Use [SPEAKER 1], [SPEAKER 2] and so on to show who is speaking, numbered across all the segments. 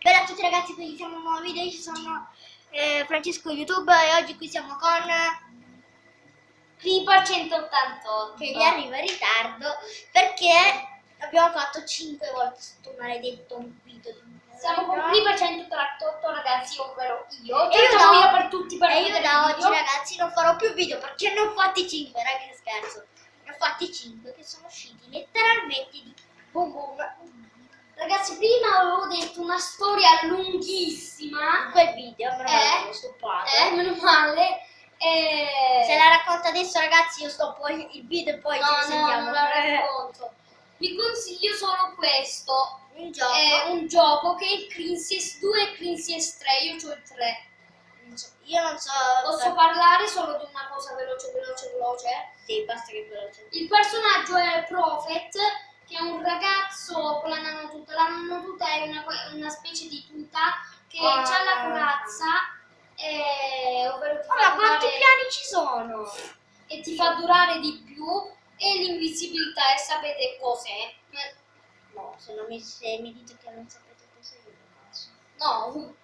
[SPEAKER 1] Bella a tutti ragazzi, qui siamo in un nuovo video, io sono Francesco YouTube e oggi qui siamo con
[SPEAKER 2] Creeper 188
[SPEAKER 1] che gli arriva in ritardo perché abbiamo fatto 5 volte sto maledetto video.
[SPEAKER 2] Siamo con Creeper 188 ragazzi, ovvero io.
[SPEAKER 1] E io
[SPEAKER 2] per tutti per
[SPEAKER 1] e io
[SPEAKER 2] vedere
[SPEAKER 1] da
[SPEAKER 2] il
[SPEAKER 1] oggi
[SPEAKER 2] video.
[SPEAKER 1] ragazzi non farò più video perché ne ho fatti 5, raga, che scherzo. Ne ho fatti 5 che sono usciti letteralmente di boom boom.
[SPEAKER 2] Ragazzi, prima avevo detto una storia lunghissima.
[SPEAKER 1] Quel video me lo avevo stoppato.
[SPEAKER 2] Meno male.
[SPEAKER 1] Se la racconta adesso ragazzi io stoppo il video e poi ci risentiamo.
[SPEAKER 2] Non la racconto. Vi consiglio solo questo.
[SPEAKER 1] Un gioco.
[SPEAKER 2] È un gioco che è il Crisis 2 e Crisis 3. Io ho il 3.
[SPEAKER 1] Io non so.
[SPEAKER 2] Posso parlare solo di una cosa veloce?
[SPEAKER 1] Sì, basta che veloce.
[SPEAKER 2] Il personaggio è Prophet, che è un ragazzo con la nanotuta. La nanotuta è una specie di tuta che ha la corazza, ovvero ti fa
[SPEAKER 1] Quanti
[SPEAKER 2] durare,
[SPEAKER 1] piani ci sono?
[SPEAKER 2] e ti fa durare di più, e l'invisibilità, e sapete cos'è?
[SPEAKER 1] No, se mi dite che non sapete cosa io lo faccio.
[SPEAKER 2] No,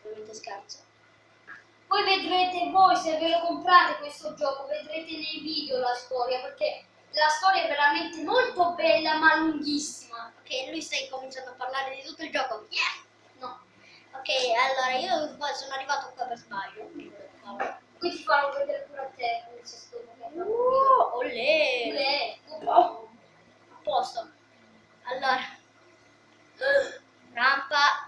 [SPEAKER 1] Ovviamente scherzo.
[SPEAKER 2] voi vedrete, voi se ve lo comprate questo gioco, vedrete nei video la storia, perché la storia è veramente molto bella ma lunghissima.
[SPEAKER 1] Ok, lui sta incominciando a parlare di tutto il gioco. Yeah!
[SPEAKER 2] No.
[SPEAKER 1] Ok, allora io poi sono arrivato qua per sbaglio.
[SPEAKER 2] Qui ti fanno vedere pure a te come c'è sto
[SPEAKER 1] Olè! A posto. Allora. Rampa,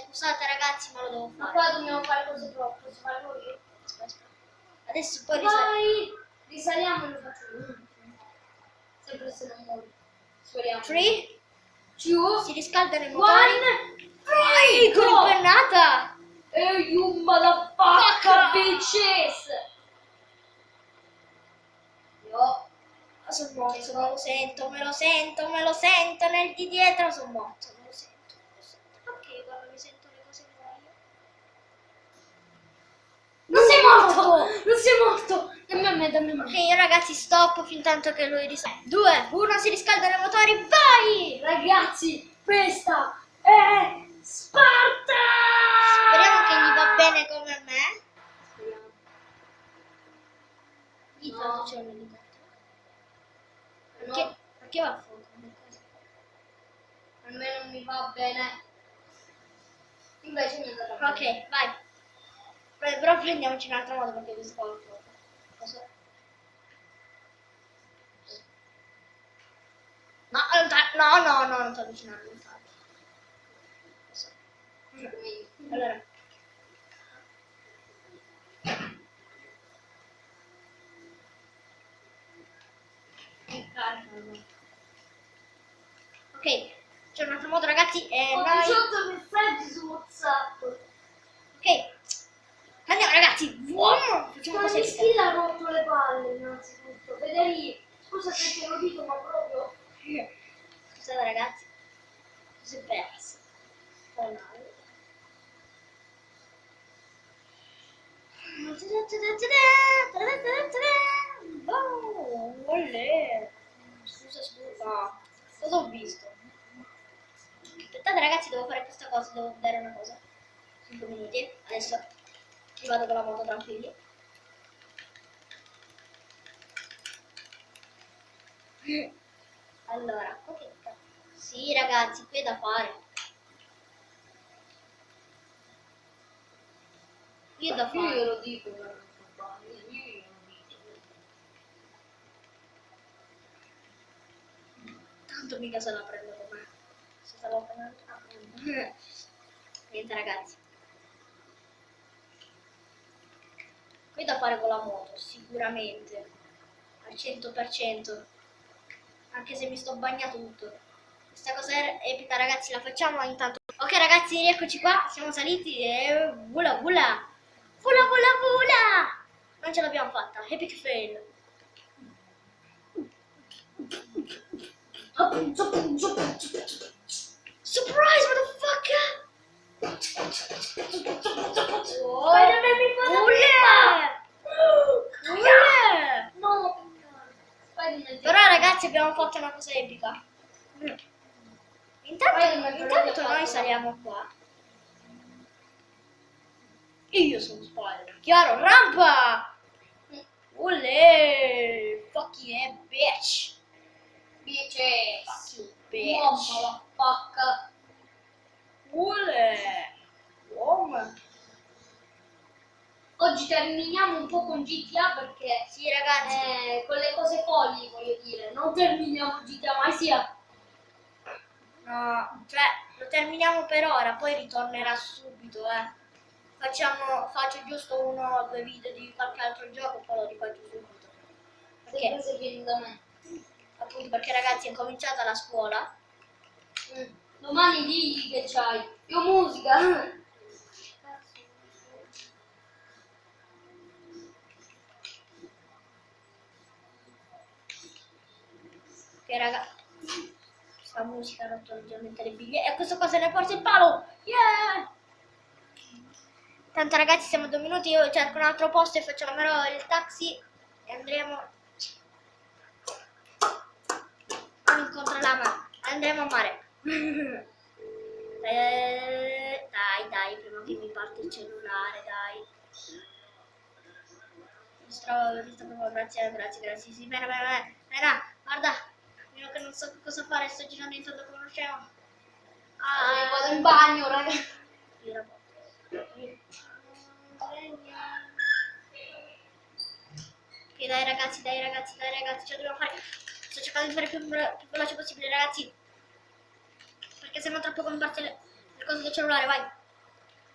[SPEAKER 1] scusate ragazzi ma lo devo
[SPEAKER 2] Ma
[SPEAKER 1] fare.
[SPEAKER 2] qua dobbiamo fare cose troppo, posso farlo io?
[SPEAKER 1] Aspetta. Adesso poi
[SPEAKER 2] Vai! Risaliamo e lo faccio io. Sempre se non muori. Speriamo.
[SPEAKER 1] 3,
[SPEAKER 2] 2,
[SPEAKER 1] si riscaldano i motori.
[SPEAKER 2] 1,
[SPEAKER 1] Vai, con
[SPEAKER 2] go!
[SPEAKER 1] l'impennata!
[SPEAKER 2] Hey you motherfucker bitches! Io
[SPEAKER 1] Sono morto, me lo sento nel di dietro, sono morto, me lo sento. Perché quando mi sento le cose che voglio?
[SPEAKER 2] non sei morto! Non sei morto! Dammi a me.
[SPEAKER 1] Ok, io ragazzi stop fin tanto che lui risale. 2, 1, si riscaldano i motori, vai!
[SPEAKER 2] Ragazzi, questa è Sparta!
[SPEAKER 1] Speriamo che gli va bene come a me.
[SPEAKER 2] Speriamo.
[SPEAKER 1] Di
[SPEAKER 2] No.
[SPEAKER 1] tanto c'è un elicottero.
[SPEAKER 2] No.
[SPEAKER 1] Perché va a fuoco?
[SPEAKER 2] A me non mi va bene. Invece mi è andata bene.
[SPEAKER 1] Ok, vai. Però prendiamoci in un altro modo perché questo qua va a fuoco. Cosa? No, non ti avvicinare, lontano. Cosa? Allora. Ok, c'è un altro modo ragazzi e
[SPEAKER 2] Ho
[SPEAKER 1] noi...
[SPEAKER 2] 18 messaggi su WhatsApp.
[SPEAKER 1] Ok, andiamo ragazzi, facciamo
[SPEAKER 2] Ma
[SPEAKER 1] così.
[SPEAKER 2] mi skill ha rotto le palle innanzitutto. Vedrai, scusa se te lo dico, ma proprio.
[SPEAKER 1] Scusate ragazzi, si è perso. Oh no. Oh, olè. Scusa. Cosa ho visto? Aspettate ragazzi, devo fare questa cosa, devo dare una cosa. 5 minuti. Adesso vado con la moto tranquilli. Allora, ok. Sì ragazzi, qui è da fare. Qui è da fare.
[SPEAKER 2] Io lo dico,
[SPEAKER 1] Tanto mica se la prendo con me. Se stavo prendendo. Niente ragazzi. Qui è da fare con la moto, sicuramente. Al 100%. Anche se mi sto bagnato tutto. Questa cosa è epica ragazzi, la facciamo intanto. Ok ragazzi, rieccoci qua, siamo saliti e vula vula. Vula vula vula. Non ce l'abbiamo fatta, epic fail. Surprise motherfucker!
[SPEAKER 2] Spider-Man mi fa No! Spider-Man
[SPEAKER 1] Però ragazzi abbiamo fatto una cosa epica. Intanto Intanto noi saliamo qua. Io sono Spider, chiaro, rampa! Olè! Fucking yeah, bitch!
[SPEAKER 2] Bitch.
[SPEAKER 1] Bitch!
[SPEAKER 2] Mamma la pacca.
[SPEAKER 1] Olè! Uomo!
[SPEAKER 2] Oggi terminiamo un po' con GTA perché
[SPEAKER 1] Sì ragazzi,
[SPEAKER 2] con le cose folli, voglio dire, non terminiamo GTA mai sia.
[SPEAKER 1] no, cioè lo terminiamo per ora, poi ritornerà subito, faccio giusto 1 o 2 video di qualche altro gioco, poi lo rifaccio subito.
[SPEAKER 2] Sempre se vieni da me.
[SPEAKER 1] Appunto perché ragazzi è cominciata la scuola.
[SPEAKER 2] Domani digli che c'hai. Io musica.
[SPEAKER 1] Che raga, questa musica ha rotto leggermente le biglie e questo cosa ne porta il palo. Yeah! Tanto ragazzi siamo 2 minuti, io cerco un altro posto e facciamo il taxi e andremo incontro la mare. Andremo a mare. Dai, prima che mi parte il cellulare, dai. Mi sto proprio, grazie. Sì, bene. Guarda, io che non so cosa fare, sto girando intorno come uno scemo.
[SPEAKER 2] Vado in bagno, raga.
[SPEAKER 1] Io la Ok, dai ragazzi, ce la dobbiamo fare. Sto cercando di fare più veloce possibile, ragazzi. Perché sennò troppo come parte le cose del cellulare, vai.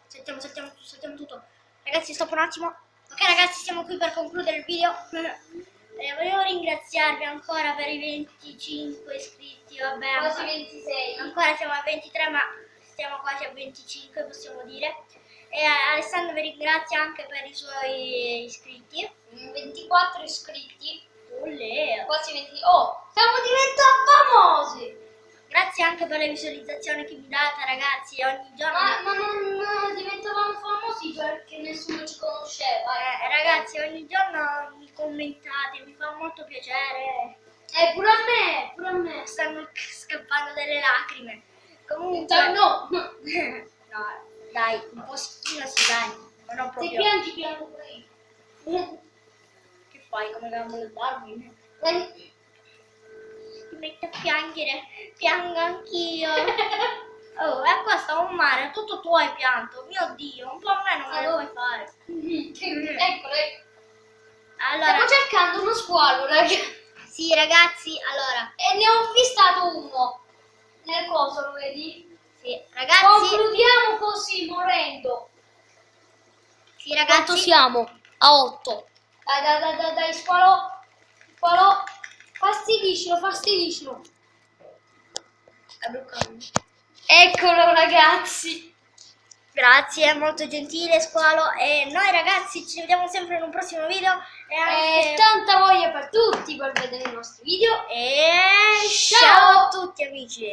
[SPEAKER 1] Saltiamo tutto. Ragazzi, stop un attimo. Ok ragazzi, siamo qui per concludere il video. Volevo ringraziarvi ancora per i 25 iscritti, vabbè.
[SPEAKER 2] Quasi 26.
[SPEAKER 1] Ancora siamo a 23, ma stiamo quasi a 25, possiamo dire. E Alessandro vi ringrazia anche per i suoi iscritti.
[SPEAKER 2] 24 iscritti.
[SPEAKER 1] Olè.
[SPEAKER 2] Quasi 20. Oh, stiamo diventando famosi.
[SPEAKER 1] Grazie anche per le visualizzazioni che mi date ragazzi ogni giorno.
[SPEAKER 2] Ma non diventavamo famosi perché nessuno ci conosceva.
[SPEAKER 1] Ragazzi ogni giorno mi commentate, mi fa molto piacere.
[SPEAKER 2] Pure a me.
[SPEAKER 1] Stanno scappando delle lacrime. Comunque
[SPEAKER 2] No.
[SPEAKER 1] no, dai, un po' schifo dai, ma non
[SPEAKER 2] Se
[SPEAKER 1] proprio.
[SPEAKER 2] piangi, piango pure io.
[SPEAKER 1] Che fai come gambo del Darwin? Ti metto a piangere, piango anch'io. Oh, e questo è un mare, tutto tu hai pianto, mio Dio, un po' a me non me lo puoi fare.
[SPEAKER 2] Eccolo.
[SPEAKER 1] Allora,
[SPEAKER 2] Stiamo cercando uno squalo, ragazzi.
[SPEAKER 1] sì ragazzi, allora,
[SPEAKER 2] E ne ho avvistato uno. Nel coso, lo vedi?
[SPEAKER 1] sì, ragazzi,
[SPEAKER 2] Concludiamo così, morendo.
[SPEAKER 1] sì ragazzi,
[SPEAKER 2] siamo? A 8. Dai, squalo. Fastidiscilo. Eccolo, ragazzi.
[SPEAKER 1] grazie, è molto gentile squalo e noi ragazzi ci vediamo sempre in un prossimo video e anche
[SPEAKER 2] Tanta voglia per tutti per vedere i nostri video.
[SPEAKER 1] e ciao a tutti amici.